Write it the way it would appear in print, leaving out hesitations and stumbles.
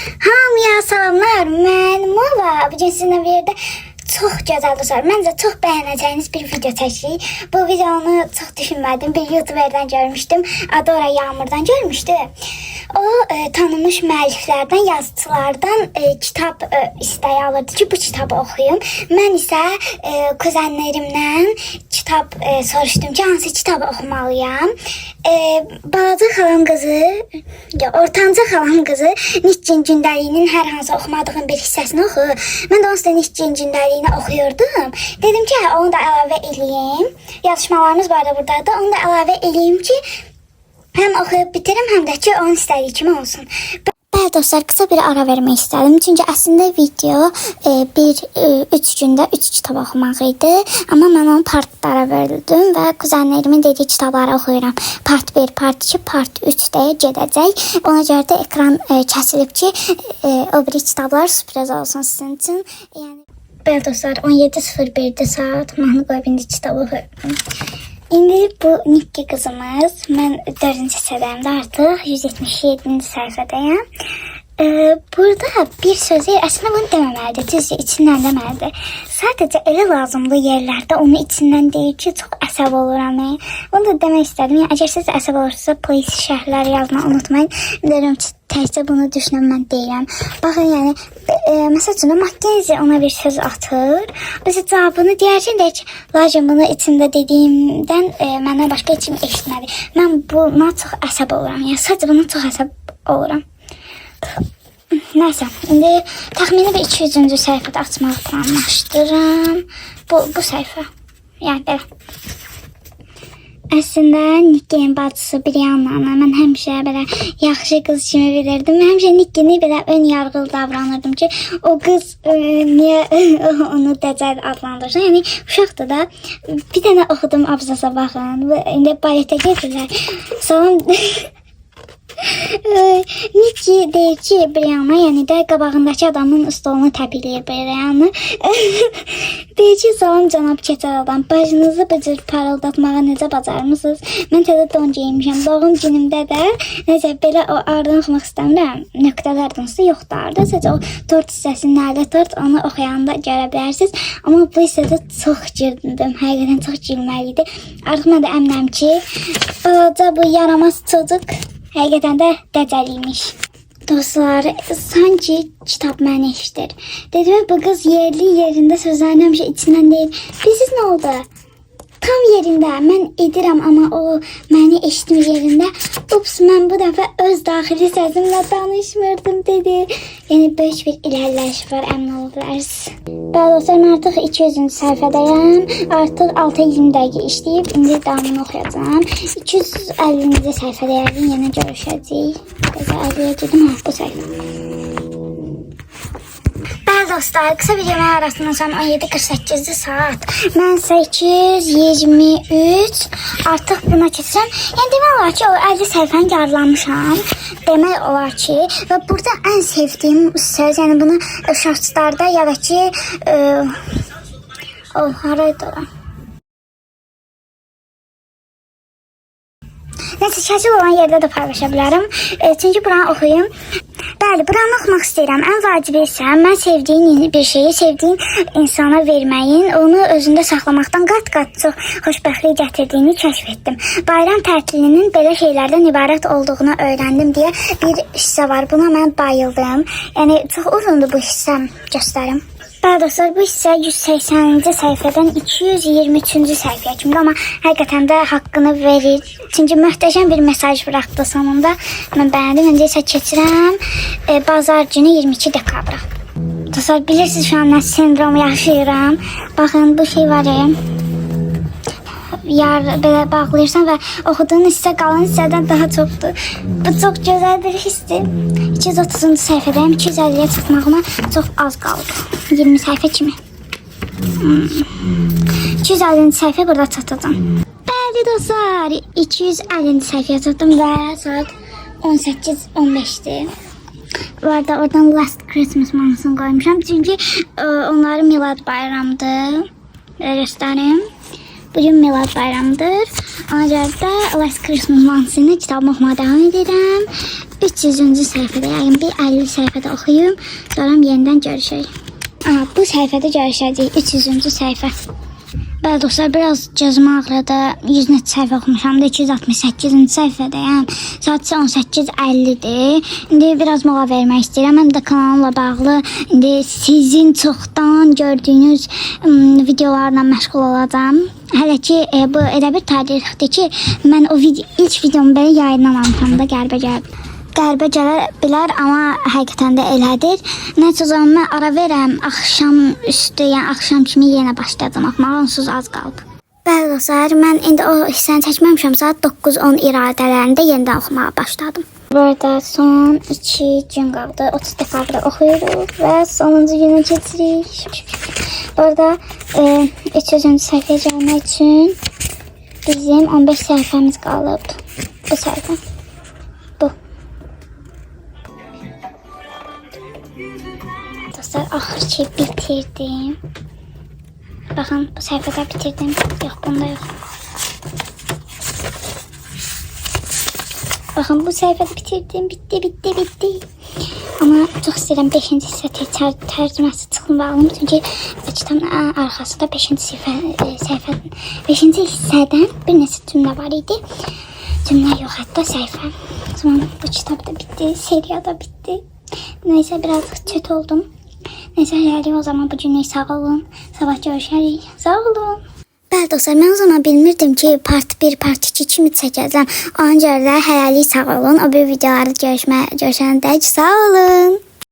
Hamıya salamlar, mən Mola. Bugün sizinlə bir yerdə çox gözəl dostlar, məncə çox bəyənəcəyiniz bir video çəkirik. Bu videonu çox düşünmədim, bir YouTuberdən görmüşdüm. Adı ora Yağmurdan görmüşdü. O tanınmış müəlliflərdən, yazıçılardan kitab istəyi alırdı ki, bu kitabı oxuyum. Mən isə kuzenlərimdən kitab soruşdum ki, hansı kitabı oxumalıyam. Balaca xalam qızı, ortanca xalam qızı Nikkin gündəliyinin hər hansı oxumadığım bir hissəsini oxu. Mən də onsuz da Nikkin gündəliyini oxuyordum. Dedim ki, onu da əlavə eləyim. Yazışmalarımız var da buradadır. Onu da əlavə eləyim ki, həm oxuyub bitirim, həm də ki, onun istədiyi kimi olsun. Bəli dostlar, qısa bir ara vermək istədim. Çünki əslində video 3 gündə 3 kitab oxumaq idi. Amma mən onu partlara böldüm və kuzenlərimin dediyi kitabları oxuyuram. Part 1, part 2, part 3 deyə gedəcək. Ona görə də ekran kəsilib ki, o biri kitablar sürpriz olsun sizin üçün. Yəni, bəli dostlar, 17:01 saat. Mahnı qoyub indi kitab oxuyuram. İndi bu Nikki qızımız, mən 4-cü hissədəyimdə artıq 177-ci səhifədəyəm. Burada bir sözü əslində bunu deməməlidir, düzdür, içindən deməlidir. Sadəcə elə lazımlı yerlərdə onu içindən deyir ki, çox əsəb oluram. Bunu da demək istədim. Yəni, əgər siz əsəb olursa, please şərhləri yazmayı unutmayın. Bilirəm ki, təkcə bunu düşünən mən deyirəm. Baxın, yəni, məsəl üçün, Mackenzie ona bir söz atır. Biz cavabını deyərkən deyək ki, lakin bunu içində dediyimdən məndən başqa içim eşitmədi. Mən buna çox əsəb oluram. Yəni, sadəcə buna çox əsəb oluram. Nəysə, indi təxmini bir 200-cü səhifədə açmağı planlaşdırıram. Bu səhifə. Yəni, belə. Əslində, Nikki'nin bacısı Brianna'na mən həmişə belə yaxşı qız kimi bilirdim. Mən həmişə Nikki'ni belə ön yargılı davranırdım ki, o qız niyə onu dəcəl adlandırır. Yəni, uşaqdır da. Bir dənə oxudum abzasa baxın. İndi baletə gedirlər. Salam... Nikki deyir ki, Brianna, yəni də qabağındakı adamın stolunu təpikləyir Brianna. Deyir ki, salam cənab keçər adam, bacınızı bu cür parıldatmağa necə bacarmısınız? Mən təzə don geymişəm, doğum günümdə də necə belə o aradan oxumaq istəmirəm. Nöqtələr donsu yoxdur. Sadəcə o tort hissəsini nələ tort, onu oxuyanda görə bilərsiniz. Amma bu hissədə çox güldüm, həqiqətən çox gülməliydi. Artıq mən də əminəm ki, balaca bu yaramaz çocuk həqiqətən də dəcəliymiş. Dostlar, sanki kitab məni eşidir. Dedim, bu qız yerində sözlərini həmişə içindən deyir. Bilirsiniz nə oldu? Tam yerində mən edirəm, amma o məni eşitmir yerində. Ups, mən bu dəfə öz daxili səsimlə danışmırdım dedi. Yəni, böyük bir ilərləyiş var, əmin olabilirsiniz. Bəli dostlar, mən artıq 200-cü səhifədəyəm. Artıq 6-20 dəqiqə işləyib, indi davamını oxuyacağım. 250-ci səhifədə yəqin yenə görüşəcəyik. Qəzə 50-yə gedim, bu səhifə. Bəli dostlar, qısa bir yemək arasından sonra 17:48-ci saat. Mən 8:23 artıq buna keçirəm. Yəni demək olar ki, o 50 səhifəni yarılamışam. Demək olar ki, və burada ən sevdiyim söz, yəni bunu şartlarda ya da ki haraydı ora? Neyse, şəkil olan yerdə də paylaşa bilərəm. Çünki buranı oxuyum. Bəli, buranı oxumaq istəyirəm. Ən vacibi isə mən sevdiyin bir şeyi sevdiyin insana verməyin, onu özündə saxlamaqdan qat-qat çox xoşbəxtlik gətirdiyini kəşf etdim. Bayram tətilinin belə şeylərdən ibarət olduğunu öyrəndim deyə bir hissə var. Buna mən bayıldım. Yəni, çox uzundur bu hissəm, göstərim. Bəli dostlar, bu hissə 180-ci səhifədən 223-cü səhifəyə kimi, amma həqiqətən də haqqını verir. Çünki möhtəşəm bir mesaj bıraxdı sonunda. Mən bəyəndim. İndi isə keçirəm bazar günü 22 dekabra. Dostlar, bilirsiniz şu an nə sindromu yaşayıram. Baxın, bu şey var ya. Belə bağlayırsan və oxuduğun hissə qalan hissədən daha çoxdur. Bu çox gözəl bir hissdir. 230-cu səhifədəyim, 250-yə çıxmağıma çox az qaldı. 20 səhifə kimi. 250-ci səhifə burada çatacağım. Bəli dostlar, 250-ci səhifəyə çatdım və saat 18:15-dir. Bu arada oradan Last Christmas mahnısını qoymuşam. Çünki onların milad bayramıdır. Göstərim. Bugün milad bayramıdır. Ancaqda Last Christmas Month'ını kitabımı oxumağa davam edirəm. 300-cü səhifədə, yəni bir 50 səhifədə oxuyum. Sonra yenidən görüşək. Bu səhifədə görüşəcəyik. 300-cü səhifə. Bəli dostlar, biraz gözüm ağrıdı. 100 neçə səhifə oxumuşam da 268-ci səhifədəyəm. Saat 18:50-dir. İndi biraz mola vermək istəyirəm. Mən də kanalımla bağlı indi sizin çoxdan gördüyünüz videolarla məşğul olacağam. Hələ ki bu elə bir tarixdir ki, mən o ilk videomu belə yayınlamamışam da qəribə gələ bilər, amma həqiqətən də elədir. Nəysə, o zaman mən ara verəm, axşam üstü, yəni axşam kimi yenə başlayacağam oxumağa, onsuz az qalıb. Bəli dostlar, mən indi o hissəni çəkməmişəm, saat 9-10 iradələrində yenidən oxumağa başladım. Burada son 2 gün qaldı, 30 dekabrı oxuyuruq və sonuncu günü keçirik. Burada 300-cü səhifəyə gəlmək üçün bizim 15 səhifəmiz qalıb. Bu səhifə. Bu. Dostlar, axır ki bitirdim. Baxın, bu səhifədə bitirdim. Yox, bunda yox. Baxın, bu səhifədə bitirdim. Bitti. Amma çox istəyirəm 5-ci hissə tərcüməsi çıxın və alım. Çünki kitabın arxasında 5-ci hissədən bir neçə cümlə var idi. Cümlə yox, hətta səhifə. Sonra bu kitab da bitti, seriya da bitti. Nəysə, biraz çət oldum. Nəysə, hələlik o zaman bugünlük sağ olun. Sabah görüşərik. Sağ olun. Bəli dostlar, mən o zaman bilmirdim ki, part 1, part 2 kimi çəkəcəm. Ona görə də hələlik sağ olun. O bir videolarda görüşənədək sağ olun.